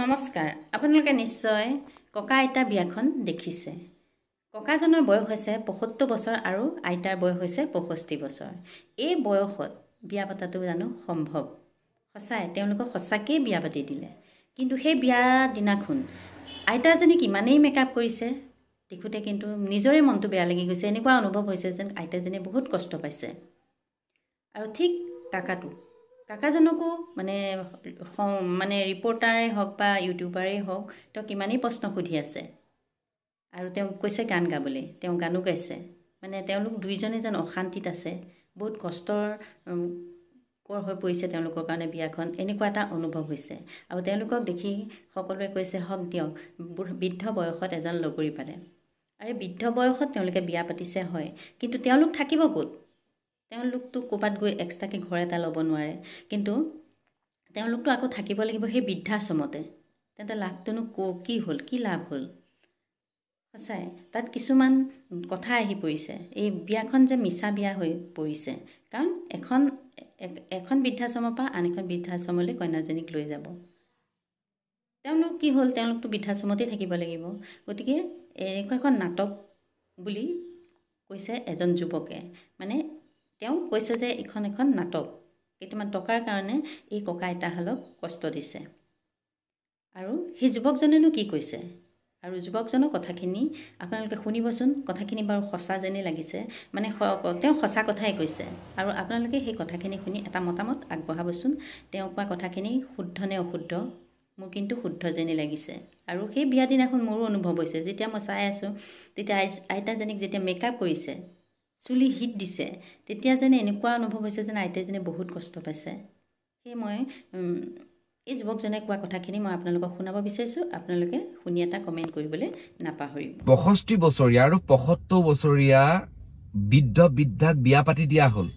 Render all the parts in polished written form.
নমস্কাৰ আপোনালোকে নিশ্চয় ককা আইতা বিয়াখন দেখিছে ককাজনৰ বয়স হৈছে ৭৫ বছৰ আৰু আইতাৰ বয়স হৈছে ৬৫ বছৰ এই বয়সত বিয়া পতাটো জানো সম্ভৱ সঁচাই তেওঁলোকক সঁচাকৈ বিয়া পাতি দিলে কিন্তু সেই বিয়া দিনাখন আইতাজনী কিমানেই মেকআপ কৰিছে দেখোতে কিন্তু নিজৰে মনটো বেয়া লাগি গৈছে এনেকুৱা অনুভৱ হৈছে যেন আইতাজনী বহুত কষ্ট পাইছে আৰু ঠিক কাকাজনকো মানে ৰিপৰ্টাৰে হওক বা ইউটিউবাৰেই হওক তেওঁ কিমানেই প্ৰশ্ন সুধি আছে আৰু তেওঁ কৈছে গান গাবলৈ তেওঁ গানো গাইছে মানে তেওঁলোক দুইজনে যেন অশান্তিত আছে বহুত কষ্টৰ হৈ পৰিছে তেওঁলোকৰ কাৰণে বিয়াখন এনেকুৱা এটা অনুভৱ হৈছে আৰু তেওঁলোকক দেখি সকলোৱে কৈছে হক দিয়ক বৃদ্ধ বয়সত এজন লগৰী পালে আৰু বৃদ্ধ বয়সত তেওঁলোকে বিয়া পাতিছে হয় কিন্তু তেওঁলোক থাকিব ক'ত তেওঁলোকতো ক'বাত গৈ এক্সট্ৰাকৈ ঘৰ এটা ল'ব নোৱাৰে কিন্তু তেওঁলোকতো আকৌ থাকিব লাগিব সেই বৃদ্ধাশ্ৰমতে তেন্তে লাভটোনো কি হ'ল কি লাভ হ'ল সঁচাই তাত কিছুমান কথা আহি পৰিছে এই বিয়াখন যে মিছা বিয়া হৈ পৰিছে কাৰণ এখন বৃদ্ধাশ্ৰমৰ পৰা আন এখন বৃদ্ধাশ্ৰমলৈ কন্যাজনীক লৈ যাব তেওঁলোক কি হ'ল তেওঁলোকতো বৃদ্ধাশ্ৰমতেই থাকিব লাগিব গতিকে এনেকুৱা এখন নাটক বুলি কৈছে এজন যুৱকে মানে তেওঁ কৈছে যে এখন নাটক কেইটামান টকাৰ কাৰণে এই ককা আইতাহালক কষ্ট দিছে আৰু সেই যুৱকজনেনো কি কৈছে আৰু যুৱকজনৰ কথাখিনি আপোনালোকে শুনিবচোন কথাখিনি বাৰু সঁচা যেনেই লাগিছে মানে তেওঁ সঁচা কথাই কৈছে আৰু আপোনালোকে সেই কথাখিনি শুনি এটা মতামত আগবঢ়াবচোন তেওঁ কোৱা কথাখিনি শুদ্ধ নে অশুদ্ধ মোৰ কিন্তু শুদ্ধ যেনেই লাগিছে আৰু সেই বিয়া দিনাখন মোৰো অনুভৱ হৈছে যেতিয়া মই চাই আছোঁ তেতিয়া আইতাজনীক যেতিয়া মেকআপ কৰিছে চুলি হিট দিছে তেতিয়া যেন এনেকুৱা অনুভৱ হৈছে যেন আইতাজনী বহুত কষ্ট পাইছে সেই মই এই যুৱকজনে কোৱা কথাখিনি মই আপোনালোকক শুনাব বিচাৰিছোঁ আপোনালোকে শুনি এটা কমেণ্ট কৰিবলৈ নাপাহৰিব ৬৫ বছৰীয়া আৰু ৭৫ বছৰীয়া বৃদ্ধাক বিয়া পাতি দিয়া হ'ল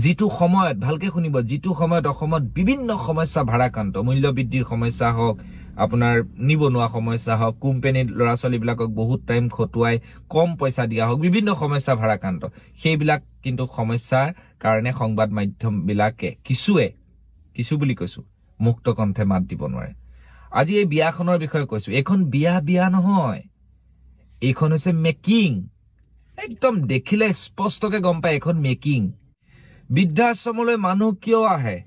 যিটো সময়ত ভালকে শুনিব যিটো সময়ত অসমত বিভিন্ন সমস্যা ভাৰাক্ৰান্ত মূল্য বৃদ্ধিৰ সমস্যা হওক আপোনাৰ নিবনুৱা সমস্যা হওক কোম্পানীৰ ল'ৰা ছোৱালীবিলাকক বহুত টাইম খটুৱাই কম পইচা দিয়া হওক বিভিন্ন সমস্যা ভাৰাক্ৰান্ত সেইবিলাক কিন্তু সমস্যাৰ কাৰণে সংবাদ মাধ্যমবিলাকে কিছু বুলি কৈছোঁ মুক্ত কণ্ঠে মাত দিব নোৱাৰে আজি এই বিয়াখনৰ বিষয়ে কৈছোঁ এইখন বিয়া নহয় এইখন হৈছে মেকিং একদম দেখিলে স্পষ্টকে গম পায় এইখন মেকিং বৃদ্ধাশ্ৰমলৈ মানুহ কিয় আহে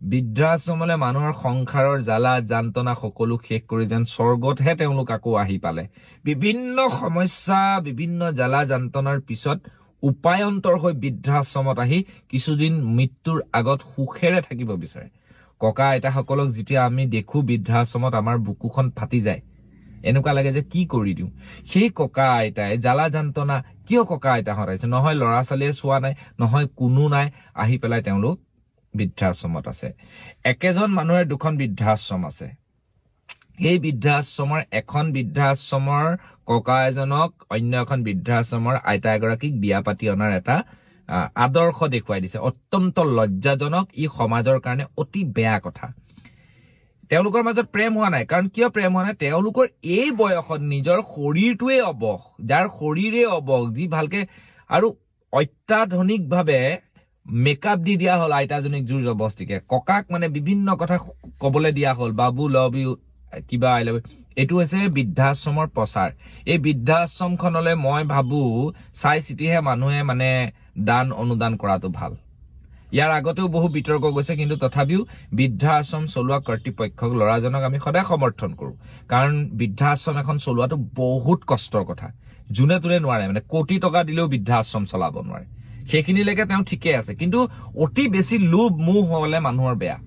বৃদ্ধাশ্ৰমলৈ মানুহৰ সংসাৰৰ জ্বালা যান্ত্ৰণা সকলো শেষ কৰি যেন স্বৰ্গতহে তেওঁলোক আকৌ আহি পালে বিভিন্ন সমস্যা বিভিন্ন জ্বালা যান্ত্ৰণাৰ পিছত উপায়ন্তৰ হৈ বৃদ্ধাশ্ৰমত আহি কিছুদিন মৃত্যুৰ আগত সুখেৰে থাকিব বিচাৰে ককা আইতাসকলক যেতিয়া আমি দেখো বৃদ্ধাশ্ৰমত আমাৰ বুকুখন ফাটি যায় এনেকুৱা লাগে যে কি কৰি দিওঁ সেই ককা আইতাই জ্বালা যান্ত্ৰণা কিয় ককা আইতা হৰাইছে নহয় ল'ৰা ছোৱালীয়ে চোৱা নাই নহয় কোনো নাই আহি পেলাই তেওঁলোক বৃদ্ধাশ্ৰমত আছে একেজন মানুহৰ দুখন বৃদ্ধাশ্ৰম আছে এই বৃদ্ধাশ্ৰমৰ এখন বৃদ্ধাশ্ৰমৰ ককা এজনক অন্য এখন বৃদ্ধাশ্ৰমৰ আইতা এগৰাকীক বিয়া পাতি অনাৰ এটা আদৰ্শ দেখুৱাই দিছে অত্যন্ত লজ্জাজনক ই সমাজৰ কাৰণে অতি বেয়া কথা তেওঁলোকৰ মাজত প্ৰেম হোৱা নাই কাৰণ কিয় প্ৰেম হোৱা নাই তেওঁলোকৰ এই বয়সত নিজৰ শৰীৰটোৱে অবস যাৰ শৰীৰে অবস যি ভালকে আৰু অত্যাধুনিকভাৱে মেকআপ দি দিয়া হ'ল আইতাজনীক জোৰ জবস্তিকে ককাক মানে বিভিন্ন কথা কবলৈ দিয়া হ'ল বাবু লভ ইউ কিবা আই লভ এইটো হৈছে বৃদ্ধাশ্ৰমৰ প্ৰচাৰ এই বৃদ্ধাশ্ৰমখনলৈ মই ভাবো চাই চিতিহে মানুহে মানে দান অনুদান কৰাটো ভাল ইয়াৰ আগতেও বহু বিতৰ্ক গৈছে কিন্তু তথাপিও বৃদ্ধাশ্ৰম চলোৱা কৰ্তৃপক্ষক ল'ৰাজনক আমি সদায় সমৰ্থন কৰোঁ কাৰণ বৃদ্ধাশ্ৰম এখন চলোৱাটো বহুত কষ্টৰ কথা যোনে তোনে নোৱাৰে মানে কোটি টকা দিলেও বৃদ্ধাশ্ৰম চলাব নোৱাৰে সেইখিনিলৈকে তেওঁ ঠিকে আছে কিন্তু অতি বেছি লোভ মোহ হ'লে মানুহৰ বেয়া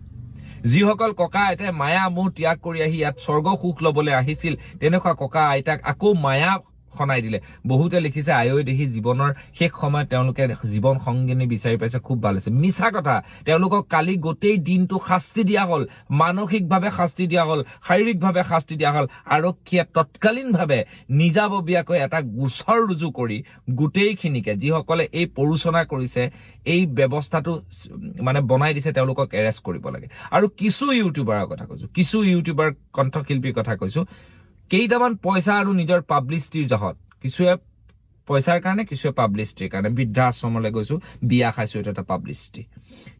যিসকল ককা আইতাই মায়া মোহ ত্যাগ কৰি আহি ইয়াত স্বৰ্গ সুখ ল'বলৈ আহিছিল তেনেকুৱা ককা আইতাক আকৌ মায়া খনাই দিলে বহুতে লিখিছে আয়ৈ দেখি জীৱনৰ শেষ সময়ত তেওঁলোকে জীৱন সংগিনী বিচাৰি পাইছে খুব ভাল হৈছে মিছা কথা তেওঁলোকক কালি গোটেই দিনটো শাস্তি দিয়া হ'ল মানসিকভাৱে শাস্তি দিয়া হ'ল শাৰীৰিকভাৱে শাস্তি দিয়া হ'ল আৰক্ষীয়ে তৎকালীনভাৱে নিজাববীয়াকৈ এটা গোচৰ ৰুজু কৰি গোটেইখিনিকে যিসকলে এই প্ৰৰোচনা কৰিছে এই ব্যৱস্থাটো মানে বনাই দিছে তেওঁলোকক এৰেষ্ট কৰিব লাগে আৰু কিছু ইউটিউবাৰৰ কথা কৈছো কিছু ইউটিউবাৰ কণ্ঠশিল্পীৰ কথা কৈছো কেইটামান পইচা আৰু নিজৰ পাব্লিচিটিৰ জহত কিছুৱে পইচাৰ কাৰণে, কিছুৱে পাব্লিচিটিৰ কাৰণে। বৃদ্ধাশ্ৰমলৈ গৈছো, বিয়া খাইছো, এইটো এটা পাব্লিচিটি।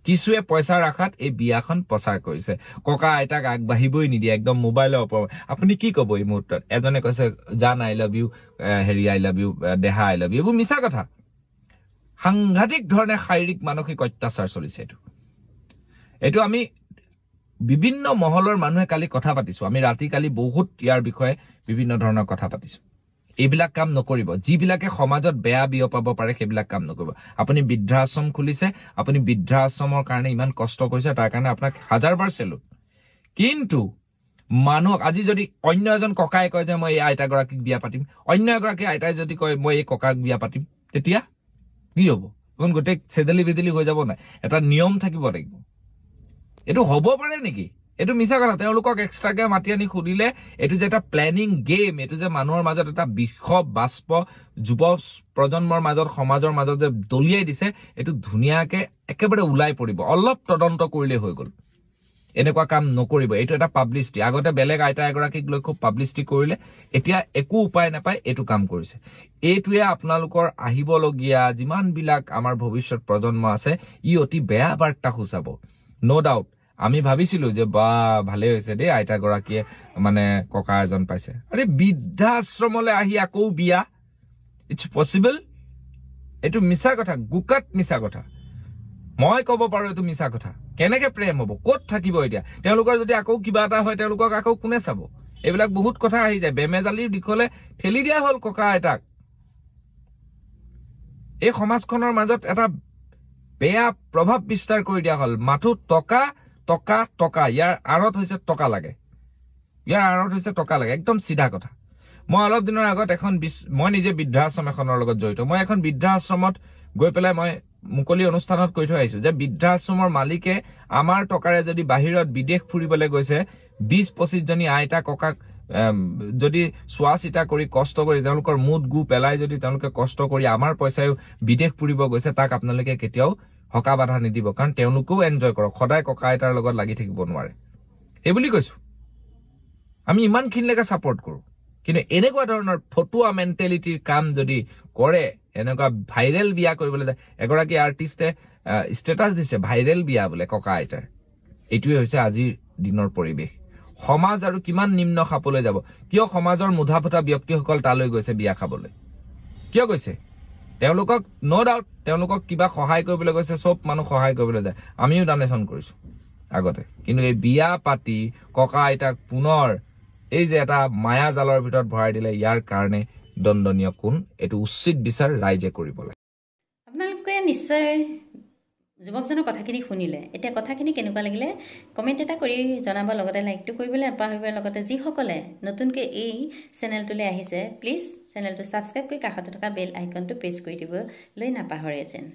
কিছুৱে পইচাৰ আশাত এই বিয়াখন প্ৰচাৰ কৰিছে। ককা আইতাক আগবাঢ়িবই নিদিয়ে, একদম মোবাইলৰ ওপৰত। আপুনি কি ক'ব এই মুহূৰ্তত? এজনে কৈছে জান আই লাভ ইউ, হেৰি আই লাভ ইউ, দেহা আই লাভ ইউ। এইবোৰ মিছা কথা। সাংঘাতিক ধৰণে শাৰীৰিক মানসিক অত্যাচাৰ চলিছে। এইটো আমি বিভিন্ন মহলৰ মানুহে কালি কথা পাতিছো। আমি ৰাতি কালি বহুত ইয়াৰ বিষয়ে বিভিন্ন ধৰণৰ কথা পাতিছো। এইবিলাক কাম নকৰিব। যিবিলাকে সমাজত বেয়া বিয়পাব পাৰে সেইবিলাক কাম নকৰিব। আপুনি বৃদ্ধাশ্ৰম খুলিছে, আপুনি বৃদ্ধাশ্ৰমৰ কাৰণে ইমান কষ্ট কৰিছে, তাৰ কাৰণে আপোনাক হাজাৰবাৰ চেলুট। কিন্তু মানুহক আজি যদি অন্য এজন ককাই কয় যে মই এই আইতাগৰাকীক বিয়া পাতিম, অন্য এগৰাকী আইতাই যদি কয় মই এই ককাক বিয়া পাতিম, তেতিয়া কি হ'ব? এখন গোটেই চেদেলি বেদেলি হৈ যাব নাই? এটা নিয়ম থাকিব লাগিব। এইটো হ'ব পাৰে নেকি? এইটো মিছা কথা। তেওঁলোকক এক্সট্ৰাকে মাতি আনি সুধিলে এইটো যে এটা প্লেনিং গেম, এইটো যে মানুহৰ মাজত এটা বিষব বাষ্প যুৱ প্ৰজন্মৰ মাজত, সমাজৰ মাজত যে দলিয়াই দিছে, এইটো ধুনীয়াকে একেবাৰে ওলাই পৰিব। অলপ তদন্ত কৰিলে হৈ গ'ল। এনেকুৱা কাম নকৰিব। এইটো এটা পাব্লিচিটি। আগতে বেলেগ আইতা এগৰাকীক লৈ খুব পাব্লিচিটি কৰিলে, এতিয়া একো উপায় নাপায় এইটো কাম কৰিছে। এইটোৱে আপোনালোকৰ আহিবলগীয়া যিমানবিলাক আমাৰ ভৱিষ্যত প্ৰজন্ম আছে, ই অতি বেয়া বাৰ্তা সূচাব। নো ডাউট আমি ভাবিছিলো যে বা ভালে হৈছে দেই, আইতাগৰাকীয়ে মানে ককা এজন পাইছে। আৰে বৃদ্ধাশ্ৰমলৈ আহি আকৌ বিয়া, ইটছ পচিবল? এইটো মিছা কথা, গুকাত মিছা কথা। মই ক'ব পাৰো এইটো মিছা কথা। কেনেকে প্ৰেম হ'ব? ক'ত থাকিব এতিয়া? তেওঁলোকৰ যদি আকৌ কিবা এটা হয়, তেওঁলোকক আকৌ কোনে চাব? এইবিলাক বহুত কথা আহি যায়। বেমেজালিৰ দিশলৈ ঠেলি দিয়া হ'ল ককা আইতাক। এই সমাজখনৰ মাজত এটা বেয়া প্ৰভাৱ বিস্তাৰ কৰি দিয়া হ'ল। মাথো টকা টকা টকা, ইয়াৰ আঁৰত হৈছে টকা লাগে, ইয়াৰ আঁৰত হৈছে টকা লাগে। একদম চিধা কথা। মই অলপ দিনৰ আগত মই নিজে বৃদ্ধাশ্ৰম এখনৰ লগত জড়িত। মই এখন বৃদ্ধাশ্ৰমত গৈ পেলাই মই মুকলি অনুষ্ঠানত কৈ থৈ আহিছো যে বৃদ্ধাশ্ৰমৰ মালিকে আমাৰ টকাৰে যদি বাহিৰত বিদেশ ফুৰিবলৈ গৈছে, 20-25 জনী আইতা ককাক যদি চোৱা চিতা কৰি কষ্ট কৰি তেওঁলোকৰ মুঠ গু পেলাই যদি তেওঁলোকে কষ্ট কৰি আমাৰ পইচায়ো বিদেশ ফুৰিব গৈছে, তাক আপোনালোকে কেতিয়াও হকা বাধা নিদিব। কাৰণ তেওঁলোকেও এনজয় কৰক, সদায় ককা আইতাৰ লগত লাগি থাকিব নোৱাৰে। সেইবুলি কৈছো। আমি ইমানখিনিলৈকে ছাপোৰ্ট কৰো। কিন্তু এনেকুৱা ধৰণৰ ফটুৱা মেণ্টেলিটিৰ কাম যদি কৰে, এনেকুৱা ভাইৰেল বিয়া কৰিবলৈ যায়, এগৰাকী আৰ্টিষ্টে ষ্টেটাছ দিছে ভাইৰেল বিয়া বোলে ককা আইতাৰ। এইটোৱে হৈছে আজিৰ দিনৰ পৰিৱেশ। সমাজ আৰু কিমান নিম্ন খাপলৈ যাব? কিয় সমাজৰ মুধা ফুটা ব্যক্তিসকল তালৈ গৈছে বিয়া খাবলৈ? কিয় গৈছে? তেওঁলোকক নো ডাউট তেওঁলোকক কিবা সহায় কৰিবলৈ গৈছে, চব মানুহ সহায় কৰিবলৈ যায়। আমিও ডনেশ্যন কৰিছো আগতে। কিন্তু এই বিয়া পাতি ককা আইতাক পুনৰ এই যে এটা মায়া জালৰ ভিতৰত ভৰাই দিলে, ইয়াৰ কাৰণে দণ্ডনীয় কোন? এইটো উচিত বিচাৰ ৰাইজে কৰিব লাগে। আপোনালোকে নিশ্চয় যুৱকজনৰ কথাখিনি শুনিলে। এতিয়া কথাখিনি কেনেকুৱা লাগিলে কমেণ্ট এটা কৰি জনাব, লগতে লাইকটো কৰিবলৈ নাপাহৰিব। লগতে যিসকলে নতুনকৈ এই চেনেলটোলৈ আহিছে, প্লিজ চেনেলটো ছাবস্ক্ৰাইব কৰি কাষতে থকা বেল আইকনটো প্ৰেছ কৰি দিবলৈ নাপাহৰে যেন।